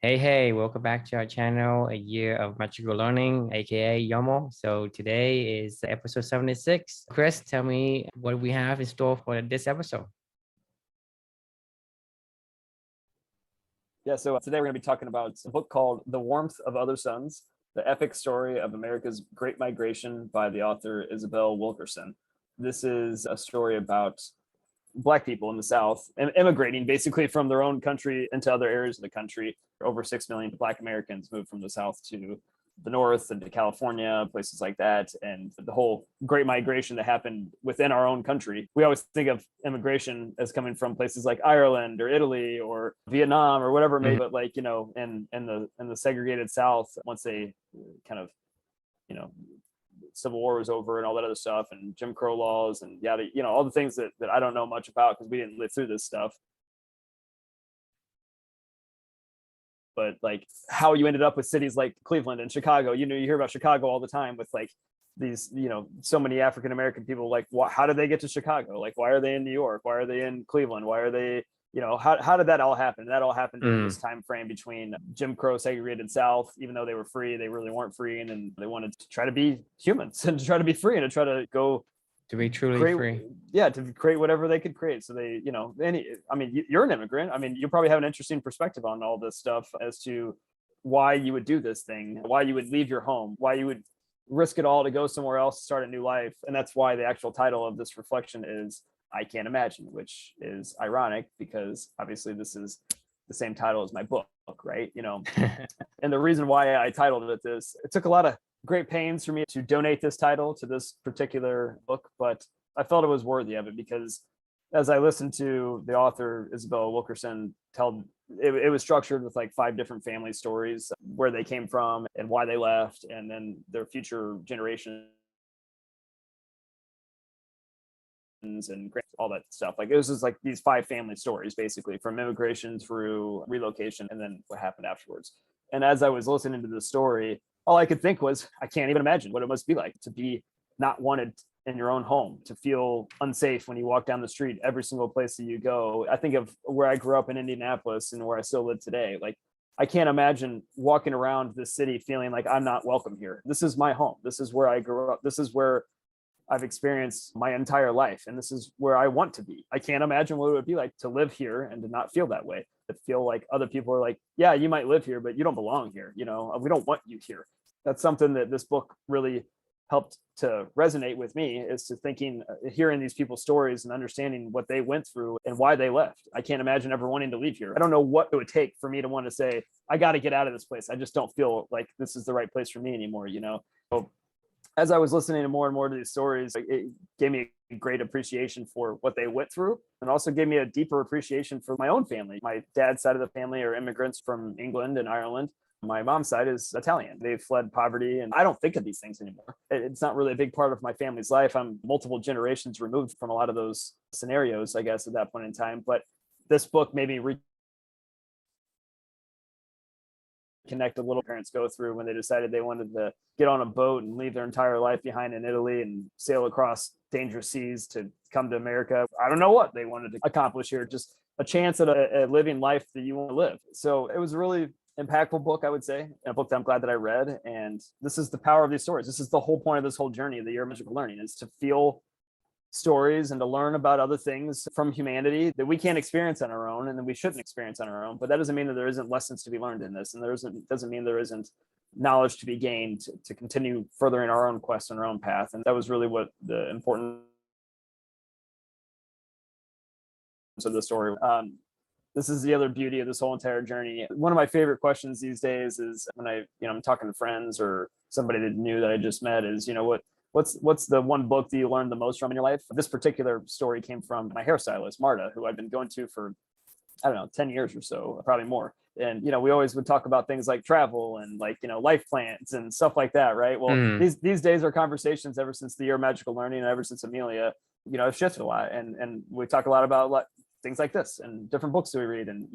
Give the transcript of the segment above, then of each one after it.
Hey, welcome back to our channel, A Year of Magical Learning, aka Yomo. So today is episode 76. Chris, tell me what we have in store for this episode. Yeah, so today we're going to be talking about a book called The Warmth of Other Suns, the epic story of America's Great Migration by the author Isabelle Wilkerson. This is a story about Black people in the South immigrating basically from their own country into other areas of the country. Over 6 million Black Americans moved from the South to the North and to California, places like that. And the whole great migration that happened within our own country. We always think of immigration as coming from places like Ireland or Italy or Vietnam or whatever it may be, but like, in the segregated South, once they kind of, Civil War was over and all that other stuff and Jim Crow laws and yada, all the things that I don't know much about because we didn't live through this stuff. But like how you ended up with cities like Cleveland and Chicago, you hear about Chicago all the time with like these, so many African-American people, like how did they get to Chicago? Like, why are they in New York? Why are they in Cleveland? Why are they, how did that all happen? That all happened during this time frame between Jim Crow segregated South. Even though they were free, they really weren't free. And then they wanted to try to be humans and to try to be free and to try to go to be truly free. Yeah, to create whatever they could create. So they, you're an immigrant. I mean, you probably have an interesting perspective on all this stuff as to why you would do this thing, why you would leave your home, why you would risk it all to go somewhere else, start a new life. And that's why the actual title of this reflection is I Can't Imagine, which is ironic because obviously this is the same title as my book, right? And the reason why I titled it this, it took a lot of great pains for me to donate this title to this particular book, but I felt it was worthy of it because as I listened to the author Isabelle Wilkerson tell, it was structured with like 5 different family stories, where they came from and why they left, and then their future generations and all that stuff. Like it was just like these 5 family stories, basically from immigration through relocation and then what happened afterwards. And as I was listening to the story, all I could think was, I can't even imagine what it must be like to be not wanted in your own home, to feel unsafe when you walk down the street, every single place that you go. I think of where I grew up in Indianapolis and where I still live today. Like, I can't imagine walking around the city feeling like I'm not welcome here. This is my home. This is where I grew up. This is where I've experienced my entire life. And this is where I want to be. I can't imagine what it would be like to live here and to not feel that way. To feel like other people are like, yeah, you might live here, but you don't belong here. We don't want you here. That's something that this book really helped to resonate with me, is to thinking, hearing these people's stories and understanding what they went through and why they left. I can't imagine ever wanting to leave here. I don't know what it would take for me to want to say, I got to get out of this place. I just don't feel like this is the right place for me anymore. So as I was listening to more and more to these stories, it gave me a great appreciation for what they went through, and also gave me a deeper appreciation for my own family. My dad's side of the family are immigrants from England and Ireland. My mom's side is Italian. They've fled poverty, and I don't think of these things anymore. It's not really a big part of my family's life. I'm multiple generations removed from a lot of those scenarios, I guess, at that point in time. But this book made me reconnect a little parents go through when they decided they wanted to get on a boat and leave their entire life behind in Italy and sail across dangerous seas to come to America. I don't know what they wanted to accomplish here, just a chance at a living life that you want to live. So it was a really impactful book, I would say, a book that I'm glad that I read. And this is the power of these stories. This is the whole point of this whole journey of the Year of Magical Learning, is to feel stories and to learn about other things from humanity that we can't experience on our own and that we shouldn't experience on our own. But that doesn't mean that there isn't lessons to be learned in this, and doesn't mean there isn't knowledge to be gained to continue furthering our own quest and our own path. And that was really what the important of the story. This is the other beauty of this whole entire journey. One of my favorite questions these days is when I'm talking to friends or somebody that new that I just met is, what's the one book that you learned the most from in your life? This particular story came from my hairstylist, Marta, who I've been going to for, 10 years or so, probably more. And, we always would talk about things like travel and like, life plans and stuff like that. Right. Well, these days our conversations ever since the Year of Magical Learning and ever since Amelia, have shifted a lot. And we talk a lot about things like this and different books that we read and,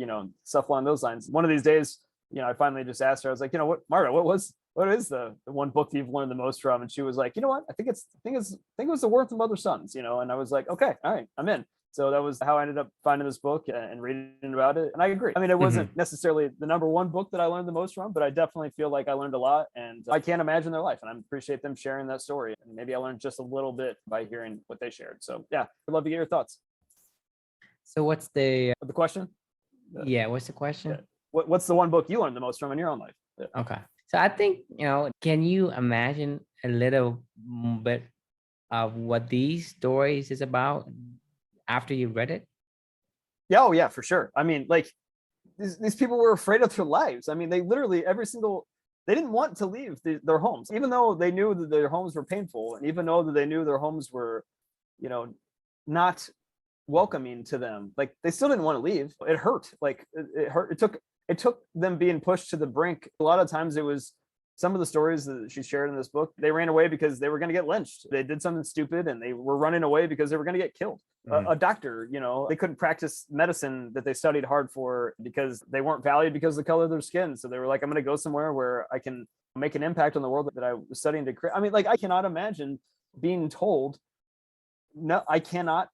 stuff along those lines. One of these days, I finally just asked her, I was like, what, Marta, what is the one book that you've learned the most from? And she was like, I think it was The Worth of Other Suns, and I was like, okay, all right, I'm in. So that was how I ended up finding this book and reading about it. And I agree. I mean, it wasn't necessarily the number one book that I learned the most from, but I definitely feel like I learned a lot, and I can't imagine their life. And I appreciate them sharing that story. And maybe I learned just a little bit by hearing what they shared. So yeah, I'd love to get your thoughts. So what's the question? what's the question? Yeah. What's the one book you learned the most from in your own life? Yeah. Okay. So I think, can you imagine a little bit of what these stories is about after you read it? Yeah, oh yeah, for sure. I mean, like these people were afraid of their lives. I mean, they literally they didn't want to leave their homes, even though they knew that their homes were painful, and even though that they knew their homes were, not welcoming to them. Like they still didn't want to leave. It hurt. Like it hurt. It took them being pushed to the brink. A lot of times it was some of the stories that she shared in this book. They ran away because they were going to get lynched. They did something stupid and they were running away because they were going to get killed. A doctor, they couldn't practice medicine that they studied hard for because they weren't valued because of the color of their skin. So they were like, I'm going to go somewhere where I can make an impact on the world that I was studying to create. I mean, like, I cannot imagine being told, no, I cannot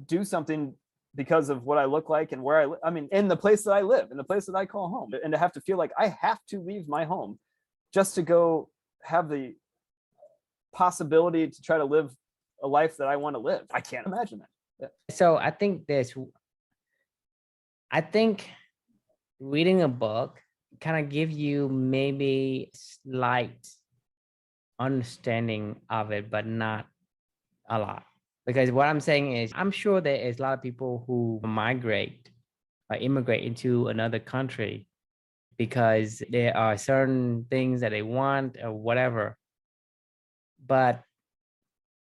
do something because of what I look like and where I live. I mean, in the place that I live, in the place that I call home, and to have to feel like I have to leave my home just to go have the possibility to try to live a life that I want to live. I can't imagine that. Yeah. So I think reading a book kind of give you maybe slight understanding of it, but not a lot. Because what I'm saying is, I'm sure there is a lot of people who migrate or immigrate into another country because there are certain things that they want or whatever. But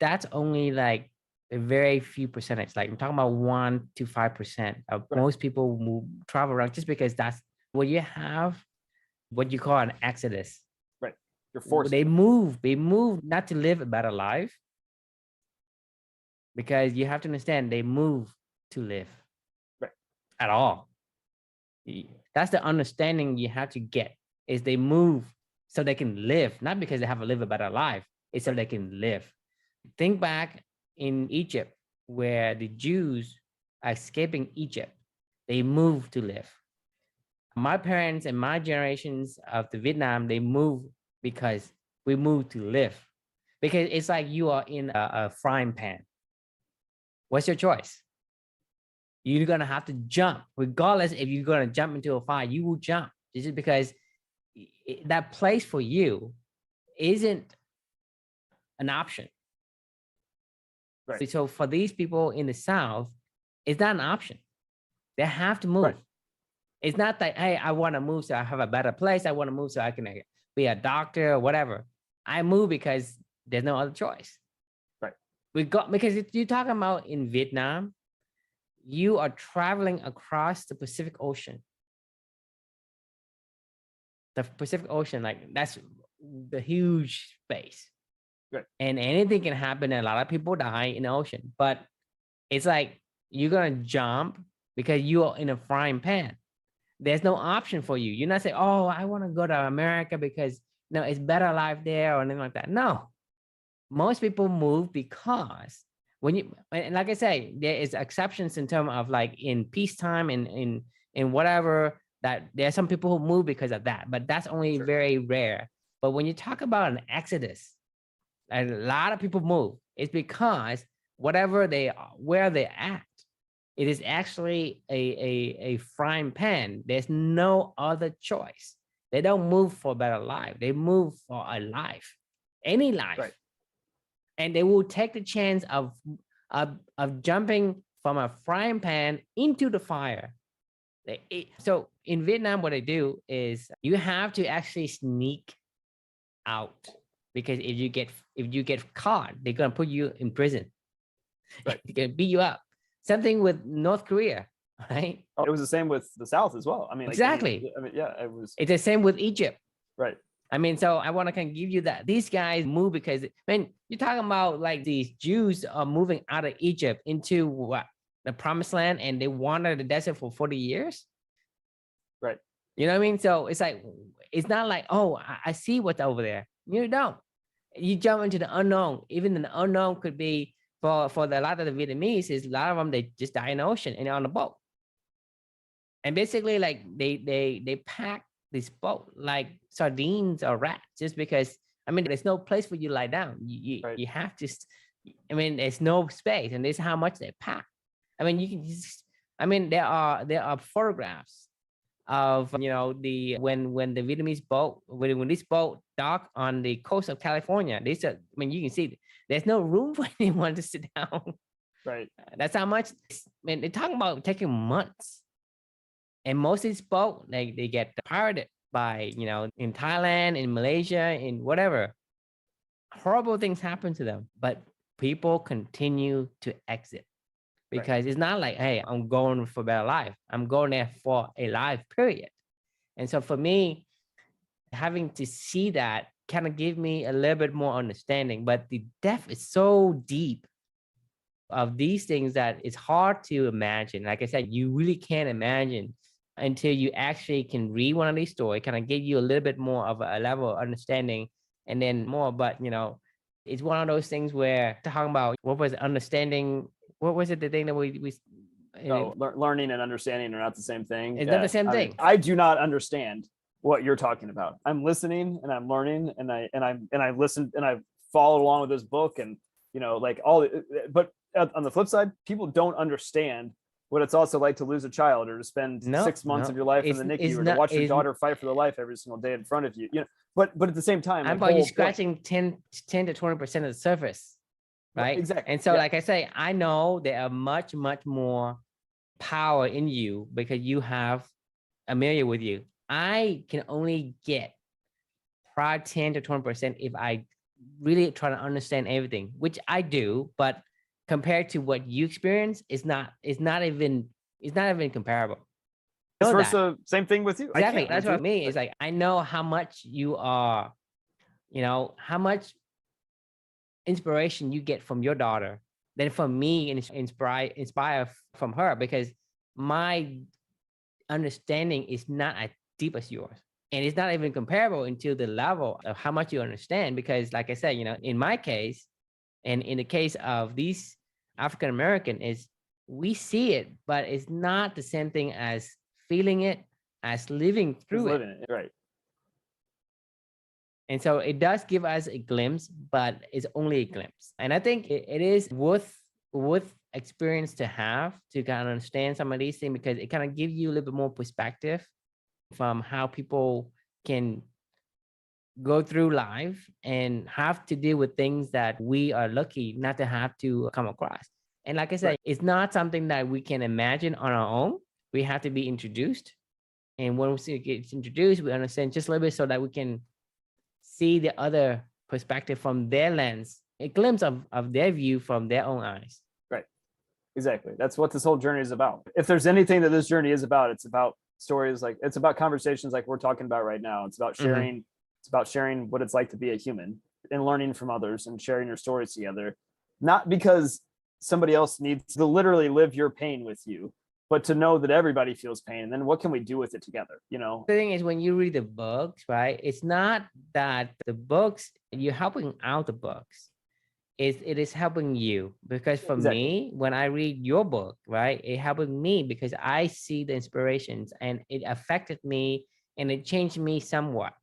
that's only like a very few percentage. Like I'm talking about 1 to 5% of most people who travel around, just because that's what you have, what you call an exodus. Right. You're forced. They move not to live a better life. Because you have to understand, they move to live. Right. At all. That's the understanding you have to get, is they move so they can live, not because they have to live a better life. It's so they can live. Think back in Egypt, where the Jews are escaping Egypt. They moved to live. My parents and my generations of the Vietnam, they moved because we moved to live. Because it's like you are in a frying pan. What's your choice? You're going to have to jump. Regardless if you're going to jump into a fire, you will jump. This is because that place for you isn't an option. Right. So for these people in the South, it's not an option. They have to move. Right. It's not that, hey, I want to move so I have a better place. I want to move so I can be a doctor or whatever. I move because there's no other choice. Because if you're talking about in Vietnam, you are traveling across the Pacific Ocean. The Pacific Ocean, like that's the huge space. Right. And anything can happen, and a lot of people die in the ocean. But it's like you're gonna jump because you are in a frying pan. There's no option for you. You're not saying, oh, I want to go to America because it's better life there or anything like that. No. Most people move because and like I say, there is exceptions in terms of like in peacetime and in whatever, that there are some people who move because of that, but that's only very rare. But when you talk about an exodus, a lot of people move. It's because where they're at, it is actually a frying pan. There's no other choice. They don't move for a better life. They move for a life, any life. Right. And they will take the chance of jumping from a frying pan into the fire. So in Vietnam, what they do is you have to actually sneak out, because if you get caught, they're gonna put you in prison. Right. They're gonna beat you up. Something with North Korea, right? It was the same with the South as well. I mean, exactly. It was. It's the same with Egypt. Right. I mean, so I want to kind of give you that. These guys move because, man, you're talking about like these Jews are moving out of Egypt into what? The promised land, and they wandered the desert for 40 years. Right. You know what I mean? So it's like, it's not like, oh, I see what's over there. You don't. You jump into the unknown. Even the unknown could be for a lot of the Vietnamese, is a lot of them they just die in the ocean and on the boat. And basically, like they pack this boat like sardines or rats, just because I mean there's no place for you to lie down. You have to. I mean, there's no space, and this is how much they pack. I mean, you can just. I mean, there are photographs of the when the Vietnamese boat when this boat docked on the coast of California. I mean, you can see there's no room for anyone to sit down. Right. That's how much. I mean, they're talking about taking months. And most of these boats, they get pirated by, in Thailand, in Malaysia, in whatever. Horrible things happen to them, but people continue to exit because it's not like, hey, I'm going for a better life. I'm going there for a life, period. And so for me, having to see that kind of give me a little bit more understanding, but the depth is so deep of these things that it's hard to imagine. Like I said, you really can't imagine until you actually can read one of these stories, kind of give you a little bit more of a level of understanding and then more. But, it's one of those things where talking about what was understanding, what was it, the thing that learning and understanding are not the same thing. It's not the same thing. I do not understand what you're talking about. I'm listening and I'm learning and I listen and I followed along with this book and, but on the flip side, people don't understand what it's also like to lose a child or to spend 6 months of your life in the NICU or to watch your daughter fight for their life every single day in front of you. But at the same time, I'm about you scratching 10 to 20% of the surface, right? Exactly. And so, like I say, I know there are much more power in you because you have Amelia with you. I can only get probably 10 to 20% if I really try to understand everything, which I do, but compared to what you experience, it's not even comparable. Vice versa, same thing with you. Exactly. That's what I mean. It's like I know how much you are, how much inspiration you get from your daughter than from me and inspire from her, because my understanding is not as deep as yours. And it's not even comparable until the level of how much you understand. Because like I said, in my case, and in the case of these African American, is we see it, but it's not the same thing as feeling it, as living through it. Right. And so it does give us a glimpse, but it's only a glimpse. And I think it is worth experience to have to kind of understand some of these things, because it kind of gives you a little bit more perspective from how people can go through life and have to deal with things that we are lucky not to have to come across. And like I said, it's not something that we can imagine on our own. We have to be introduced. And when we get introduced, we understand just a little bit so that we can see the other perspective from their lens, a glimpse of their view from their own eyes. Right. Exactly. That's what this whole journey is about. If there's anything that this journey is about, it's about stories, it's about conversations like we're talking about right now. It's about sharing. It's about sharing what it's like to be a human and learning from others and sharing your stories together, not because somebody else needs to literally live your pain with you, but to know that everybody feels pain. And then what can we do with it together? The thing is, when you read the books, right, it's not that the books, you're helping out the books. It is helping you, because for me, when I read your book, right, it helped me because I see the inspirations and it affected me and it changed me somewhat.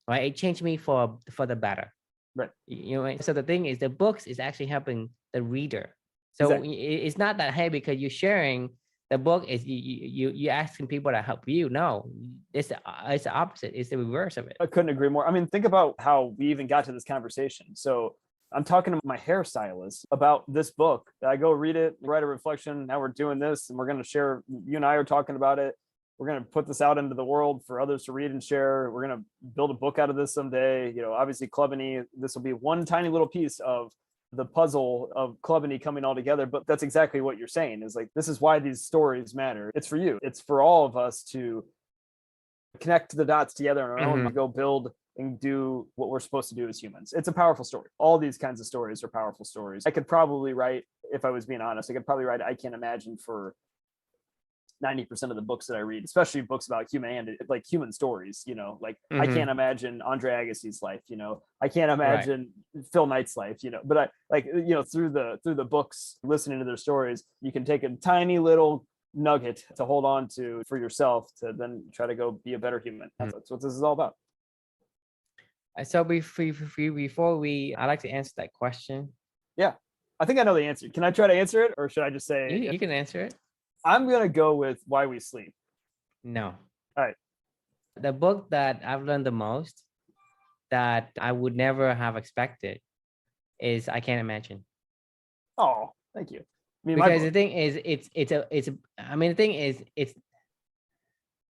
Right, it changed me for the better. Right. So the thing is, the books is actually helping the reader. So it's not that, hey, because you're sharing the book is you asking people to help you. No, it's the opposite. It's the reverse of it. I couldn't agree more. I mean, think about how we even got to this conversation. So I'm talking to my hairstylist about this book. I go read it, write a reflection. Now we're doing this, and we're going to share. You and I are talking about it. We're going to put this out into the world for others to read and share. We're going to build a book out of this someday. Obviously Clubany, this will be one tiny little piece of the puzzle of Clubany coming all together. But that's exactly what you're saying, is like, this is why these stories matter. It's for you. It's for all of us to connect the dots together on our own, go build and do what we're supposed to do as humans. It's a powerful story. All these kinds of stories are powerful stories. I could probably write, if I was being honest, I can't imagine for 90% of the books that I read, especially books about humanity, like human stories, you know, like I Mhm. can't imagine Andre Agassi's life, you know, I can't Right. imagine Phil Knight's life, you know, but I like, you know, through the books, listening to their stories, you can take a tiny little nugget to hold on to for yourself to then try to go be a better human. That's what this is all about. So before I like to answer that question. Yeah. I think I know the answer. Can I try to answer it, or should I just say You can answer it. I'm going to go with Why We Sleep? No. All right. The book that I've learned the most that I would never have expected is I Can't Imagine. Oh, thank you. I mean, Because the thing is, I mean, the thing is, it's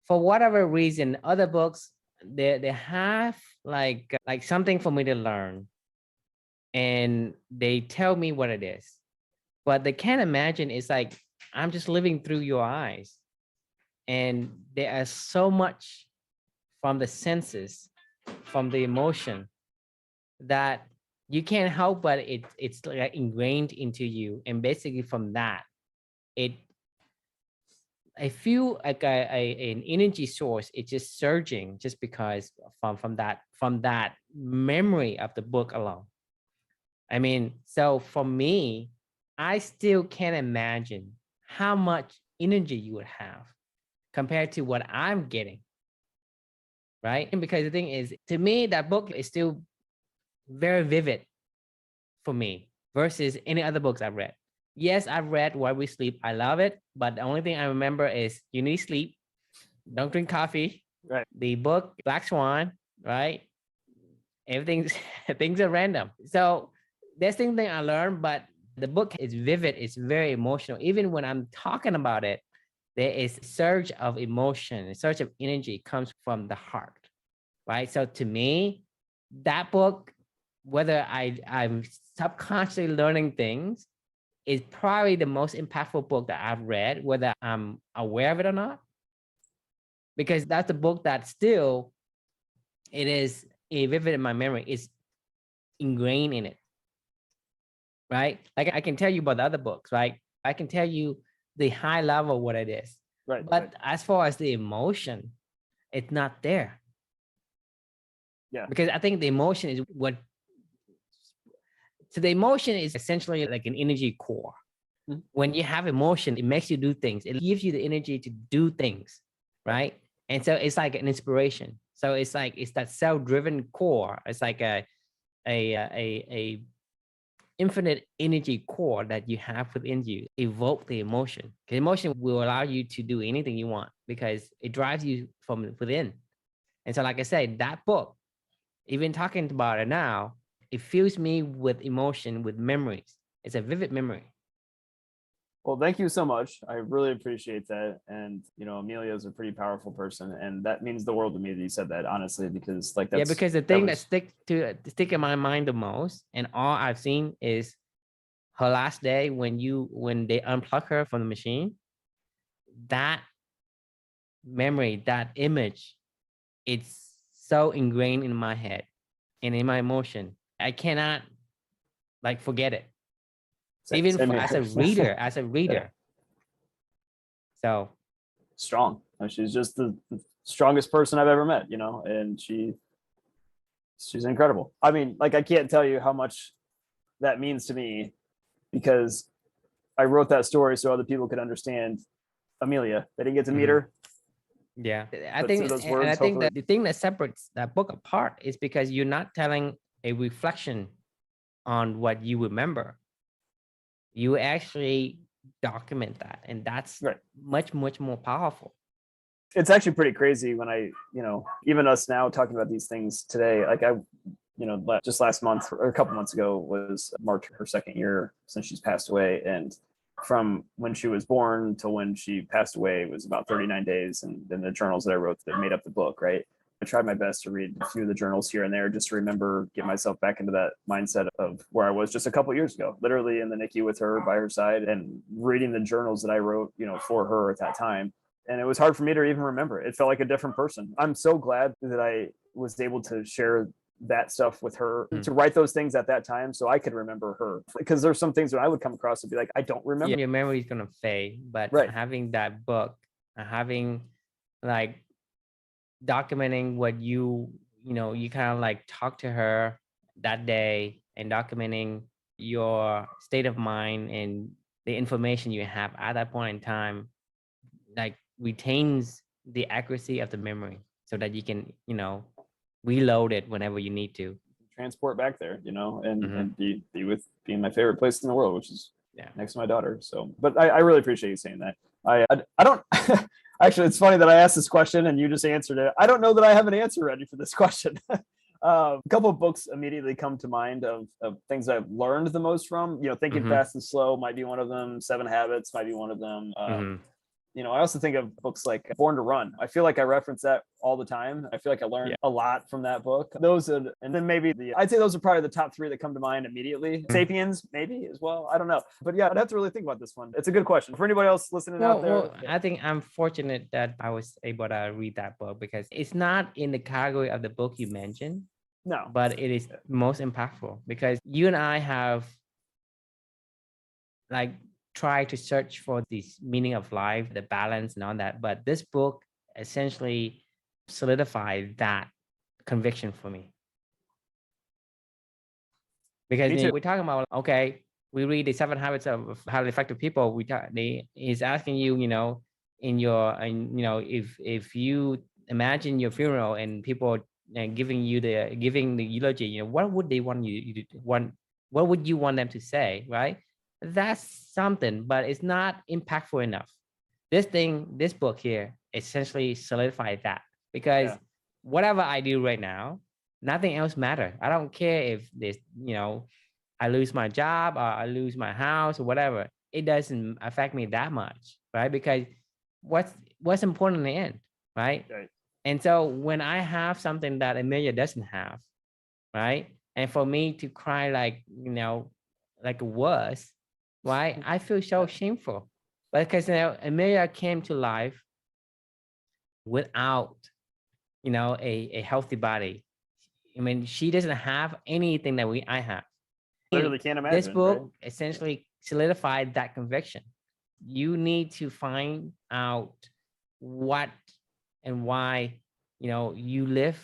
for whatever reason, other books, they have like something for me to learn, and they tell me what it is. But they Can't Imagine is like I'm just living through your eyes, and there is so much from the senses, from the emotion, that you can't help but it's like ingrained into you, and basically from that, I feel like an energy source. It's just surging just because from that memory of the book alone. I mean, so for me, I still can't imagine how much energy you would have compared to what I'm getting, right? And because the thing is, to me, that book is still very vivid for me versus any other books I've read. Yes, I've read Why We Sleep. I love it, but the only thing I remember is you need sleep, don't drink coffee. Right. The book Black Swan, right? Everything's things are random. So that's the thing I learned, but the book is vivid, it's very emotional. Even when I'm talking about it, there is a surge of emotion, a surge of energy comes from the heart, right? So to me, that book, whether I'm subconsciously learning things, is probably the most impactful book that I've read, whether I'm aware of it or not. Because that's a book that still, it is a vivid in my memory. It's ingrained in it, right? Like I can tell you about the other books, right? I can tell you the high level what it is. Right. But right. as far as the emotion, it's not there. Yeah. Because I think the emotion is what. So the emotion is essentially like an energy core. Mhm. When you have emotion, it makes you do things. It gives you the energy to do things, right? And so it's like an inspiration. So it's like it's that self-driven core. It's like a infinite energy core that you have within you. Evoke the emotion. The emotion will allow you to do anything you want because it drives you from within. And so, like I said, that book, even talking about it now, it fills me with emotion, with memories. It's a vivid memory. Well, thank you so much. I really appreciate that. And, you know, Amelia is a pretty powerful person. And that means the world to me that you said that, honestly, because like that's. Because the thing that stick in my mind the most, and all I've seen is her last day when they unplug her from the machine. That memory, that image, it's so ingrained in my head and in my emotion. I cannot like forget it. Even Same as a here. reader. Yeah. So Strong. She's just the strongest person I've ever met, you know, and she's incredible. I mean, like I can't tell you how much that means to me because I wrote that story so other people could understand Amelia. They didn't get to meet her. Yeah, I But think, through those and words, I think hopefully. that the thing that separates that book apart is because you're not telling a reflection on what you remember. You actually document that, and that's Right. much more powerful. It's actually pretty crazy when I, you know, even us now talking about these things today, like I, you know, just last month or a couple months ago was marked her second year since she's passed away. And from when she was born till when she passed away was about 39 days. And then the journals that I wrote that made up the book, right? I tried my best to read a few of the journals here and there just to remember, get myself back into that mindset of where I was just a couple of years ago, literally in the NICU with her by her side and reading the journals that I wrote, you know, for her at that time. And it was hard for me to even remember. It felt like a different person. I'm so glad that I was able to share that stuff with her, to write those things at that time so I could remember her. Because there's some things that I would come across and be like, I don't remember. Your memory is gonna fade, but Right. having that book having like documenting what you kind of like talk to her that day, and documenting your state of mind and the information you have at that point in time, like retains the accuracy of the memory so that you can reload it whenever you need to. Transport back there, and Mhm. be in my favorite place in the world, which is Yeah. next to my daughter. So, but I really appreciate you saying that. I don't actually. It's funny that I asked this question and you just answered it. I don't know that I have an answer ready for this question. A couple of books immediately come to mind of things I've learned the most from. Thinking Mhm. Fast and Slow might be one of them. 7 Habits might be one of them. Mhm. I also think of books like Born to Run. I feel like I reference that all the time. I feel like I learned Yeah. a lot from that book. And then maybe I'd say those are probably the top 3 that come to mind immediately. Mhm. Sapiens, maybe as well. I don't know. But yeah, I'd have to really think about this one. It's a good question. For anybody else listening out there. Well, I think I'm fortunate that I was able to read that book because it's not in the category of the book you mentioned, No. but it is most impactful because you and I have like tried to search for this meaning of life, the balance and all that. But this book essentially solidified that conviction for me. Because Me too. we're talking about, okay, we read the 7 habits of highly effective people. He's asking you, in your, and if you imagine your funeral and people giving the eulogy, what would they want you to what would you want them to say, right? That's something, but it's not impactful enough. This book here essentially solidified that because Yeah. whatever I do right now, nothing else matters. I don't care if this, I lose my job or I lose my house or whatever. It doesn't affect me that much, right? Because what's important in the end, right? Right. And so when I have something that Amelia doesn't have, right? And for me to cry like a wuss, right? I feel so shameful. But because Amelia came to life without, a healthy body. I mean, she doesn't have anything that I have. Literally can't This imagine. book Right? essentially solidified that conviction. You need to find out what and why you live,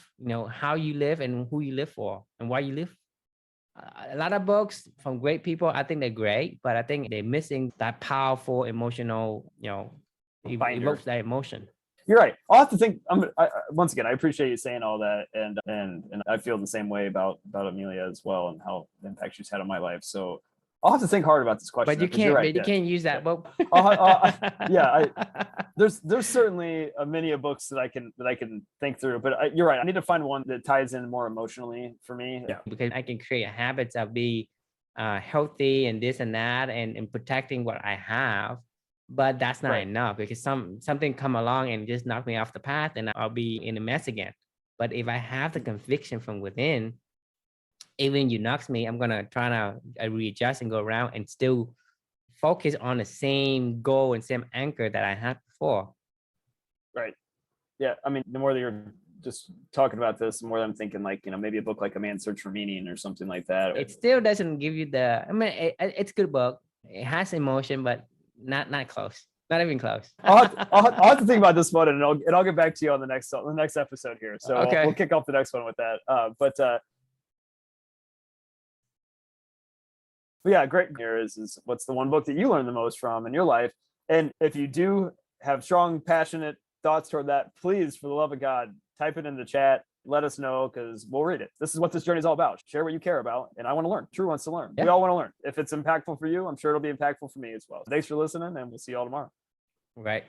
how you live and who you live for and why you live. A lot of books from great people, I think they're great, but I think they're missing that powerful emotional, Binder. evokes that emotion. You're right. I'll have to think. Once again, I appreciate you saying all that, and I feel the same way about Amelia as well, and how the impact she's had on my life. So I'll have to think hard about this question. But you You're right. can't use that book. There's certainly many books that I can think through, but you're right. I need to find one that ties in more emotionally for me. Yeah. Because I can create habits of be healthy and this and that and protecting what I have. But that's not Right. enough because something come along and just knock me off the path and I'll be in a mess again. But if I have the conviction from within, even you knocks me, I'm gonna try to readjust and go around and still focus on the same goal and same anchor that I had before. Right. Yeah. I mean, the more that you're just talking about this, the more that I'm thinking like, maybe a book like A Man's Search for Meaning or something like that. It still doesn't give you I mean, it's a good book. It has emotion, but not close. Not even close. I'll have to think about this one, and I'll get back to you on the next episode here. So Okay. we'll kick off the next one with that. But yeah, great. Here is what's the one book that you learned the most from in your life? And if you do have strong, passionate thoughts toward that, please, for the love of God, type it in the chat. Let us know because we'll read it. This is what this journey is all about. Share what you care about. And I want to learn. True wants to learn. Yeah. We all want to learn. If it's impactful for you, I'm sure it'll be impactful for me as well. Thanks for listening, and we'll see you all tomorrow. Right.